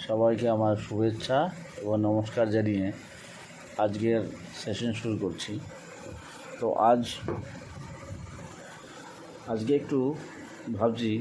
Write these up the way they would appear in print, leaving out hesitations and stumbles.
সবাইকে আমার শুভেচ্ছা এবং নমস্কার জানিয়ে আজকের সেশন শুরু করছি। তো আজকে একটু ভাবছি,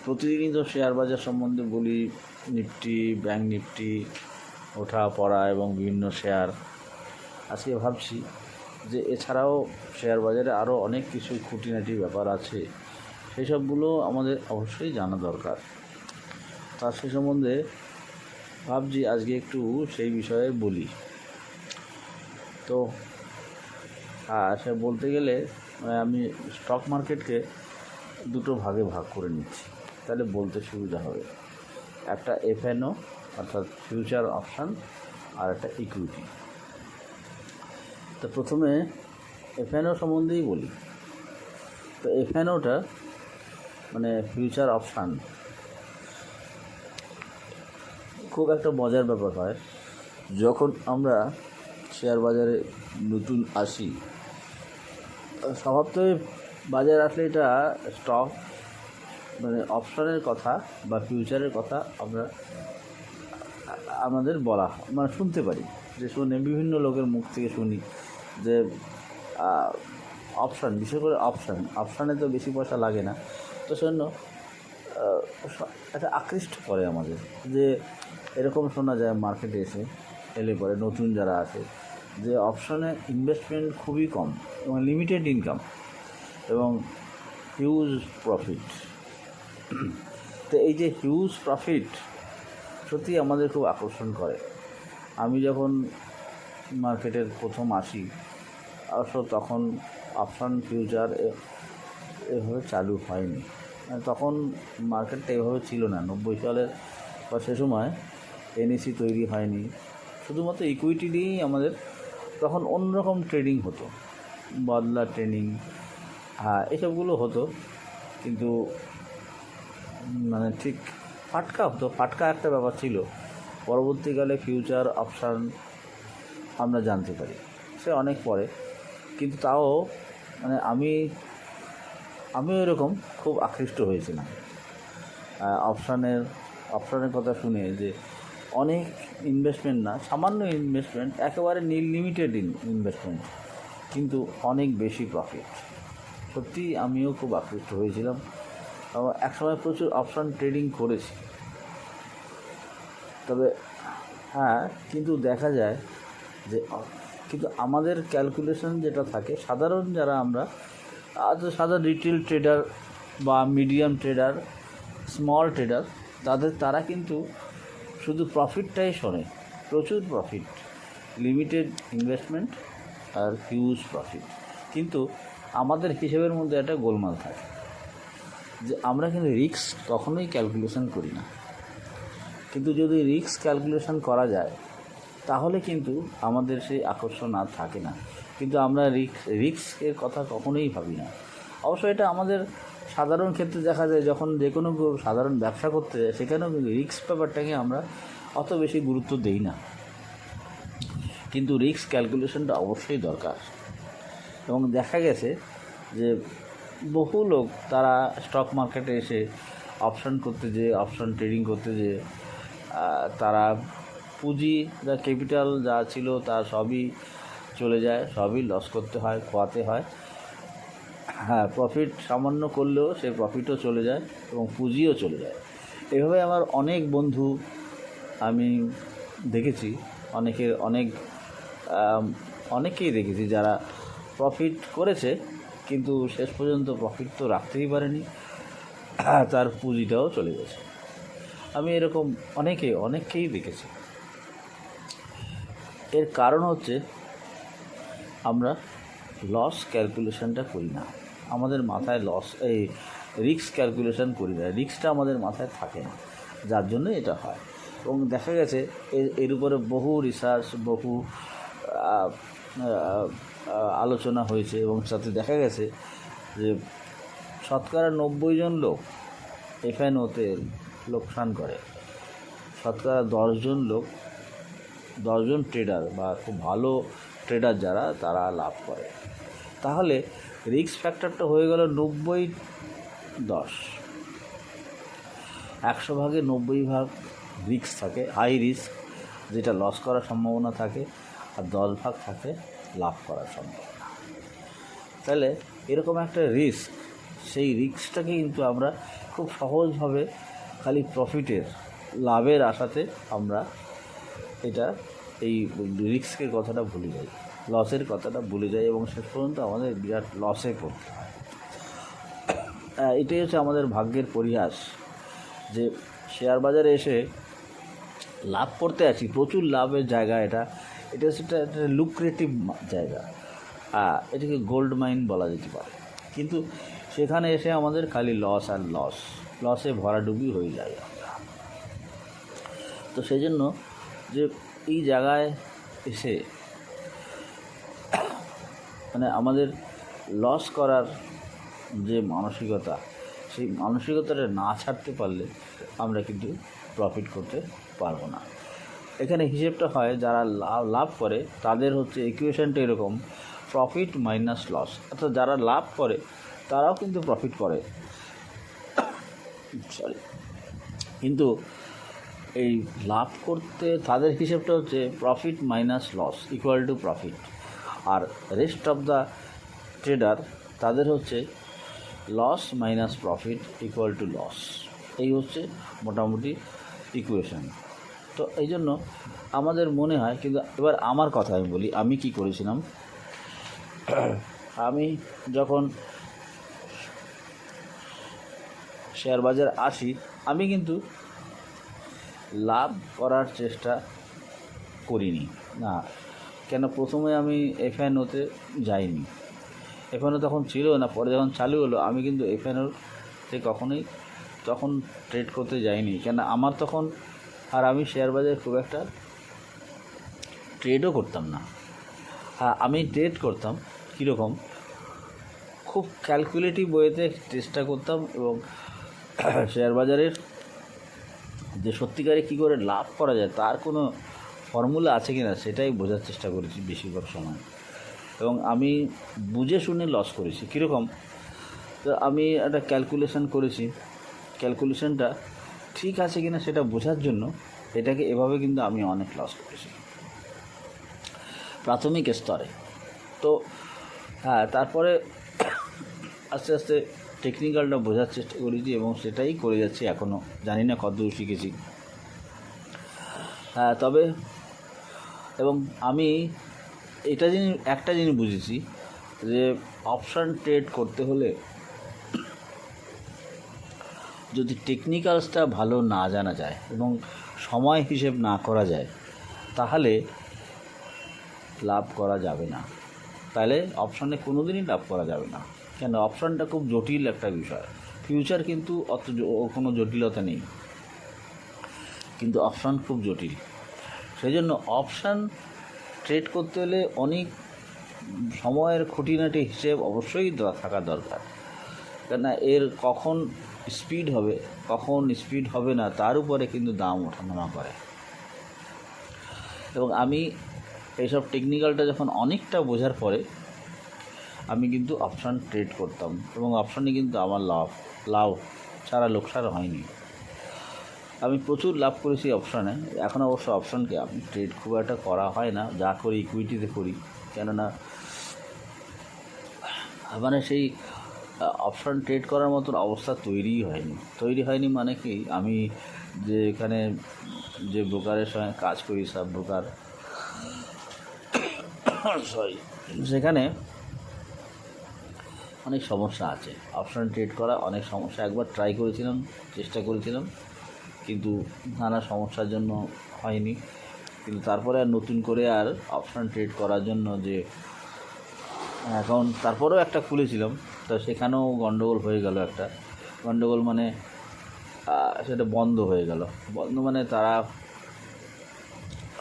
প্রতিদিনই তো শেয়ার বাজার সম্বন্ধে বলি, নিফটি, ব্যাঙ্ক নিফটি, ওঠা পড়া এবং বিভিন্ন শেয়ার। আজকে ভাবছি যে এছাড়াও শেয়ার বাজারে আরও অনেক কিছু খুঁটিনাটি ব্যাপার আছে, সেই সবগুলো আমাদের অবশ্যই জানা দরকার। তার সে সম্বন্ধে ভাবছি আজকে একটু সেই বিষয়ে বলি। তো সে বলতে গেলে আমি স্টক মার্কেটকে দুটো ভাগে ভাগ করে নিচ্ছি, তাহলে বলতে সুবিধা হবে। একটা এফএনও অর্থাৎ ফিউচার অপশান, আর একটা ইকুইটি। তো প্রথমে এফএনও সম্বন্ধেই বলি। তো এফএনওটা মানে ফিউচার অপশান খুব একটা মজার ব্যাপার হয়। যখন আমরা শেয়ার বাজারে নতুন আসি, স্বভাবতই বাজারে আসলে এটা স্টক মানে অপশনের কথা বা ফিউচারের কথা আমাদের বলা মানে শুনতে পারি, যে শুনে বিভিন্ন লোকের মুখ থেকে শুনি যে অপশান, বিশেষ করে অপশানে তো বেশি পয়সা লাগে না, তো সেজন্য একটা আকৃষ্ট করে আমাদের। যে এরকম শোনা যায় মার্কেটে এলে পরে নতুন যারা আছে, যে অপশানে ইনভেস্টমেন্ট খুবই কম এবং লিমিটেড ইনকাম এবং হিউজ প্রফিট। তো এই যে হিউজ প্রফিট সত্যি আমাদের খুব আকর্ষণ করে। আমি যখন মার্কেটের প্রথম আসি, অবশ্য তখন অপশান ফিউচার এভাবে চালু হয়নি, তখন মার্কেটটা এভাবে ছিল না। 90 সালের বা সে সময় এনএসি তৈরি হয়নি, শুধুমাত্র ইকুইটি দিয়েই আমাদের তখন অন্যরকম ট্রেডিং হতো, বদলা ট্রেডিং, এসবগুলো হতো, কিন্তু মানে ঠিক ফাটকা একটা ব্যাপার ছিল। পরবর্তীকালে ফিউচার অপশান আমরা জানতে পারি, সে অনেক পরে, কিন্তু তাও মানে আমিও এরকম খুব আকৃষ্ট হয়েছিলাম অপশানের কথা শুনে, যে অনেক ইনভেস্টমেন্ট না, সামান্য ইনভেস্টমেন্ট, একেবারে লিমিটেড ইনভেস্টমেন্ট, কিন্তু অনেক বেশি প্রফিট। সত্যি আমিও খুব আকৃষ্ট হয়েছিলাম। একসময় প্রচুর অপশান ট্রেডিং করেছি। তবে কিন্তু দেখা যায় যে কিন্তু আমাদের ক্যালকুলেশন যেটা থাকে, সাধারণ যারা আমরা সাধারণ রিটেল ট্রেডার বা মিডিয়াম ট্রেডার, স্মল ট্রেডার, তারা কিন্তু শুধু প্রফিটটাই শোনে, প্রচুর প্রফিট, লিমিটেড ইনভেস্টমেন্ট আর হিউজ প্রফিট। কিন্তু আমাদের হিসেবের মধ্যে একটা গোলমাল থাকে, যে আমরা কিন্তু রিস্ক কখনোই ক্যালকুলেশন করি না। কিন্তু যদি রিস্ক ক্যালকুলেশন করা যায় তাহলে কিন্তু আমাদের সেই আকর্ষণ আর থাকে না, কিন্তু আমরা রিস্কের কথা কখনোই ভাবি না। অবশ্য এটা আমাদের সাধারণ ক্ষেত্রে দেখা যায়, যখন যে কোনো সাধারণ ব্যবসা করতে যায় সেখানেও কিন্তু রিস্ক ব্যাপারটাকে আমরা অত বেশি গুরুত্ব দিই না, কিন্তু রিস্ক ক্যালকুলেশনটা অবশ্যই দরকার। এবং দেখা গেছে যে বহু লোক তারা স্টক মার্কেটে এসে অপশান ট্রেডিং করতে যেয়ে তারা পুঁজি যা ক্যাপিটাল যা ছিল তার সবই চলে যায়, সবই লস করতে হয়, খোয়াতে হয়। প্রফিট সামান্য করলেও সেই প্রফিটও চলে যায় এবং পুঁজিও চলে যায়। এভাবে আমার অনেক বন্ধু আমি দেখেছি, অনেকেই দেখেছি যারা প্রফিট করেছে, কিন্তু শেষ পর্যন্ত প্রফিট তো রাখতেই পারেনি, তার পুঁজিটাও চলে গেছে। আমি এরকম অনেককেই দেখেছি। এর কারণ হচ্ছে আমরা লস ক্যালকুলেশনটা করি না, আমাদের মাথায় রিস্ক ক্যালকুলেশন করি না, রিস্কটা আমাদের মাথায় থাকে না, যার জন্য এটা হয়। এবং দেখা গেছে এর উপরে বহু রিসার্চ, বহু আলোচনা হয়েছে, এবং সাথে দেখা গেছে যে 90% জন লোক এফএনওতে লোকসান করে, 10 জন ট্রেডার বা খুব ভালো ট্রেডার যারা, তারা লাভ করে। তাহলে রিস্ক ফ্যাক্টরটা হয়ে গেল 90-10, 100 ভাগে 90 ভাগ রিস্ক থাকে, হাই রিস্ক, যেটা লস করার সম্ভাবনা থাকে, আর 10 ভাগ থাকে লাভ করার সম্ভাবনা। তাহলে এরকম একটা রিস্ক, সেই রিস্কটাকে কিন্তু আমরা খুব সহজভাবে খালি প্রফিটের, লাভের আশাতে আমরা এই রিস্কের কথাটা ভুলে যাই, লসের কথাটা ভুলে যাই, এবং শেষ পর্যন্ত আমাদের বিরাট লসে পড়তে হয়। এটাই হচ্ছে আমাদের ভাগ্যের পরিহাস, যে শেয়ার বাজারে এসে লাভ করতে আছি, প্রচুর লাভের জায়গা এটা সেটা একটা লুক্রেটিভ জায়গা, এটাকে গোল্ড মাইন বলা যেতে পারে। কিন্তু সেখানে এসে আমাদের খালি লস আর লসে ভরাডুবি হয়ে যায় আমরা। তো সেই জন্য যে এই জায়গায় এসে মানে আমাদের লস করার যে মানসিকতা, সেই মানসিকতাটা না ছাড়তে পারলে আমরা কিন্তু প্রফিট করতে পারবো না। এখানে হিসেবটা হয়, যারা লাভ করে তাদের হচ্ছে ইকুয়েশনটা এরকম, প্রফিট মাইনাস লস। অর্থাৎ যারা লাভ করে তারাও কিন্তু প্রফিট করে, কিন্তু এই লাভ করতে তাদের হিসেবটা হচ্ছে profit minus loss equal to profit. আর রেস্ট অফ দ্য ট্রেডার, তাদের হচ্ছে loss minus profit equal to loss. এই হচ্ছে মোটামুটি ইকুয়েশন। তো এই জন্য আমাদের মনে হয়, কিন্তু এবার আমার কথা আমি বলি, আমি কি করেছিলাম। আমি যখন শেয়ার বাজার আসি, আমি কিন্তু লাভ করার চেষ্টা করিনি না। কেন, প্রথমে আমি এফএনওতে যাইনি, এফএনও তখন ছিল না, পরে যখন চালু হলো আমি কিন্তু এফএনওতে কখনোই তখন ট্রেড করতে যাইনি। কেন, আমার তখন, আর আমি শেয়ার বাজারে খুব একটা ট্রেডও করতাম না। হ্যাঁ, আমি ট্রেড করতাম কীরকম, খুব ক্যালকুলেটিভ ওয়েতে চেষ্টা করতাম, এবং শেয়ার বাজারের যে সত্যিকারে কী করে লাভ করা যায় তার কোনো ফর্মুলা আছে কি না সেটাই বোঝার চেষ্টা করেছি বেশিরভাগ সময়, এবং আমি বুঝে শুনে লস করেছি। কীরকম, তো আমি একটা ক্যালকুলেশন করেছি, ক্যালকুলেশনটা ঠিক আছে কিনা সেটা বোঝার জন্য এটাকে এভাবে কিন্তু আমি অনেক লস করেছি প্রাথমিক স্তরে। তো হ্যাঁ, তারপরে আস্তে আস্তে টেকনিক্যালটা বোঝার চেষ্টা করেছি, এবং সেটাই করে যাচ্ছি এখনও, জানি না কতদূর শিখেছি। হ্যাঁ, তবে এবং আমি একটা জিনিস বুঝেছি, যে অপশান ট্রেড করতে হলে যদি টেকনিক্যালসটা ভালো না জানা যায় এবং সময় হিসেব না করা যায়, তাহলে লাভ করা যাবে না। তাহলে অপশানে কোনো দিনই লাভ করা যাবে না। কেন, অপশানটা খুব জটিল একটা বিষয়। ফিউচার কিন্তু অত কোনো জটিলতা নেই, কিন্তু অপশান খুব জটিল। সেই জন্য অপশান ট্রেড করতে হলে অনেক সময়ের খুঁটিনাটি হিসেব অবশ্যই থাকা দরকার। কেননা এর কখন স্পিড হবে, কখন স্পিড হবে না, তার উপরে কিন্তু দাম ওঠানামা করে। এবং আমি এইসব টেকনিক্যালটা যখন অনেকটা বোঝার পরে আমি কিন্তু অপশান ট্রেড করতাম, এবং অপশানে কিন্তু আমার লাভ ছাড়া লোকসান হয়নি। আমি প্রচুর লাভ করেছি অপশানে। এখন অবশ্য অপশানকে আমি ট্রেড খুব একটা করা হয় না, যা করি ইকুইটিতে করি। কেননা মানে সেই অপশান ট্রেড করার মতন অবস্থা তৈরি হয়নি মানে কি, আমি যে এখানে যে ব্রোকারের সঙ্গে কাজ করি, সাব ব্রোকার, সেখানে অনেক সমস্যা আছে। অপশান ট্রেড করা অনেক সমস্যা, একবার চেষ্টা করেছিলাম, কিন্তু নানা সমস্যার জন্য হয়নি। কিন্তু তারপরে আর নতুন করে আর অপশান ট্রেড করার জন্য যে অ্যাকাউন্ট তারপরেও একটা খুলেছিলাম, তা সেখানেও গন্ডগোল হয়ে গেল। একটা গন্ডগোল মানে সেটা বন্ধ হয়ে গেল। মানে তারা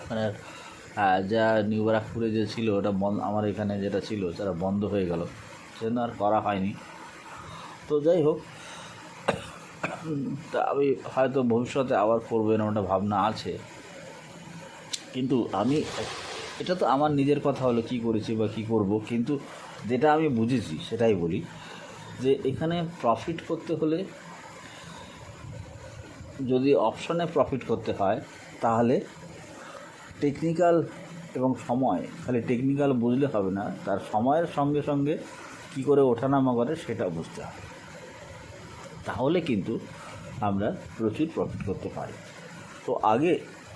মানে যা নিউ ব্যারাকপুরে যে ছিল ওটা আমার এখানে যেটা ছিল সেটা বন্ধ হয়ে গেল, সেজন্য আর করা হয়নি। তো যাই হোক, তা আমি হয়তো ভবিষ্যতে আবার করবো না, ওটা ভাবনা আছে। কিন্তু আমি এটা তো আমার নিজের কথা হলো, কী করেছি বা কী করব, কিন্তু যেটা আমি বুঝেছি সেটাই বলি, যে এখানে প্রফিট করতে হলে যদি অপশনে প্রফিট করতে হয় তাহলে টেকনিক্যাল এবং সময়, খালি টেকনিক্যাল বুঝলে হবে না, তার সময়ের সঙ্গে সঙ্গে কী করে ওঠানামা করে সেটা বুঝতে হবে, তাহলে কিন্তু আমরা প্রচুর প্রফিট করতে পারি। তো আগে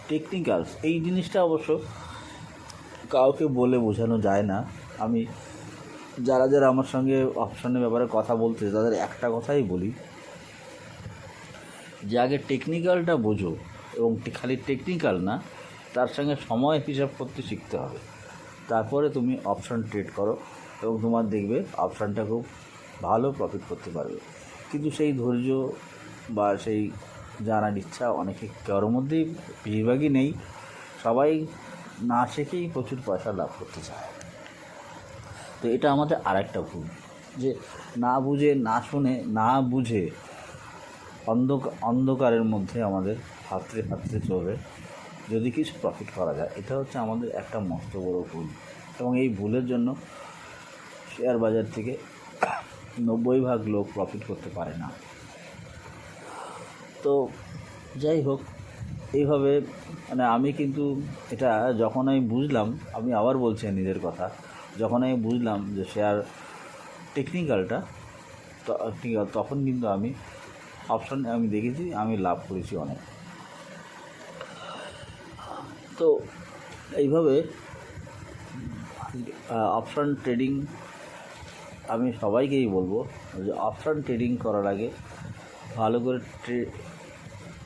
টেকনিক্যালস এই জিনিসটা অবশ্য কাউকে বলে বোঝানো যায় না। আমি যারা যারা আমার সঙ্গে অপশনের ব্যাপারে কথা বলতে তাদের একটা কথাই বলি যে আগে টেকনিক্যালটা বোঝো, এবং খালি টেকনিক্যাল না, তার সঙ্গে সময় হিসাব করতে শিখতে হবে, তারপরে তুমি অপশন ট্রেড করো এবং তোমার দেখবে অপশানটা খুব ভালো প্রফিট করতে পারবে। কিন্তু সেই ধৈর্য বা সেই জানার ইচ্ছা অনেকে কারোর মধ্যেই বেশিরভাগই নেই। সবাই না শিখেই প্রচুর পয়সা লাভ করতে চায়। তো এটা আমাদের আরেকটা ভুল, যে না বুঝে, না শুনে, না বুঝে অন্ধকারের মধ্যে আমাদের হাতড়ে হাতড়ে চলে যদি কিছু প্রফিট করা যায়, এটা হচ্ছে আমাদের একটা মস্ত বড় ভুল। এবং এই ভুলের জন্য শেয়ার বাজার থেকে 90% লোক প্রফিট করতে পারে না। তো যাই হোক, এইভাবে মানে আমি কিন্তু এটা যখন আমি বুঝলাম, আমি আবার বলছি নিজের কথা, যখন আমি বুঝলাম যে শেয়ার টেকনিক্যালটা তখন কিন্তু আমি অপশন আমি দেখেছি, আমি লাভ করেছি অনেক। তো এইভাবে অপশন ট্রেডিং আমি সবাইকেই বলবো যে অপশন ট্রেডিং করার আগে ভালো করে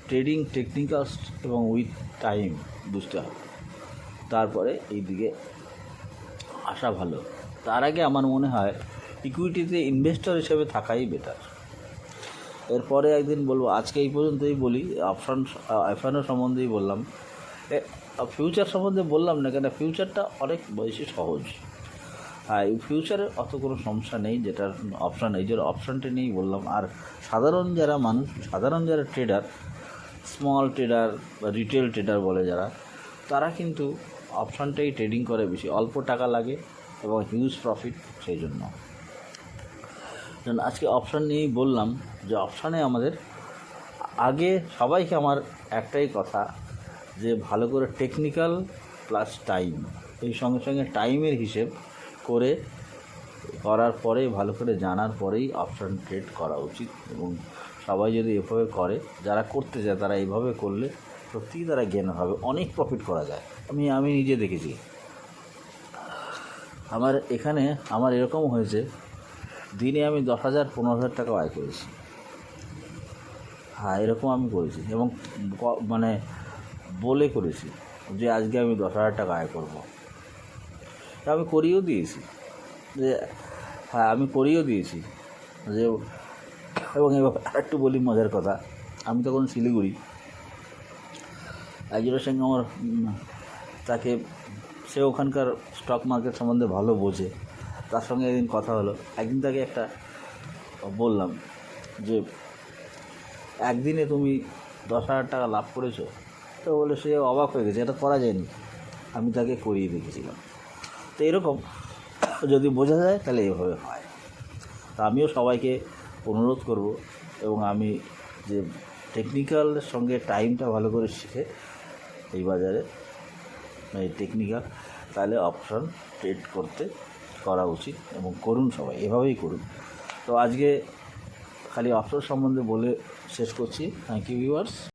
ট্রেডিং টেকনিক্যালস এবং উইথ টাইম বুঝতে হবে, তারপরে এই দিকে আসা ভালো। তার আগে আমার মনে হয় ইকুইটিতে ইনভেস্টর হিসেবে থাকাই বেটার। এরপরে একদিন বলবো, আজকে এই পর্যন্তই বলি। এফএনও সম্বন্ধেই বললাম, ফিউচার সম্বন্ধে বললাম না কেন, ফিউচারটা অনেক বেশি সহজ। এই ফিউচারে অত কোনো সমস্যা নেই, যেটার অপশান, এই যে অপশানটা নিয়েই বললাম। আর সাধারণ যারা মানুষ, সাধারণ যারা ট্রেডার, স্মল ট্রেডার বা রিটেল ট্রেডার বলে যারা, তারা কিন্তু অপশানটাই ট্রেডিং করে বেশি, অল্প টাকা লাগে এবং হিউজ প্রফিট। সেই জন্য আজকে অপশান নিয়েই বললাম যে অপশানে আমাদের আগে সবাইকে আমার একটাই কথা, যে ভালো করে টেকনিক্যাল প্লাস টাইম, এই সঙ্গে সঙ্গে টাইমের হিসেব করার পরে, ভালো করে জানার পরেই অপশান ট্রেড করা উচিত। এবং সবাই যদি এভাবে করে, যারা করতে চায় তারা এইভাবে করলে সত্যিই তারা জ্ঞান হবে, অনেক প্রফিট করা যায়। আমি নিজে দেখেছি। আমার এরকম হয়েছে, দিনে আমি 10,000 15,000 টাকা আয় করেছি। হ্যাঁ, এরকম আমি করেছি এবং মানে বলে করেছি যে আজকে আমি 10,000 টাকা আয় করব। আমি করিয়েও দিয়েছি, আমি করিয়েও দিয়েছি যে। এবং এবার আরেকটু বলি মজার কথা, আমি তখন শিলিগুড়ি, একজনের সঙ্গে আমার তাকে, সে ওখানকার স্টক মার্কেট সম্বন্ধে ভালো বোঝে, তার সঙ্গে একদিন কথা হলো। একদিন তাকে একটা বললাম যে একদিনে তুমি 10,000 টাকা লাভ করেছো। তো বলে, সে অবাক হয়ে গেছে, এটা করা যায়নি। আমি তাকে করিয়ে দেখেছিলাম। তো এরকম যদি বোঝা যায় তাহলে এভাবে হয়। তা আমিও সবাইকে অনুরোধ করব, এবং আমি যে টেকনিক্যালের সঙ্গে টাইমটা ভালো করে শিখে এই বাজারে এই টেকনিক্যাল, তাহলে অপশন ট্রেড করা উচিত এবং করুন, সবাই এভাবেই করুন। তো আজকে খালি অপশন সম্বন্ধে বলে শেষ করছি। Thank you viewers.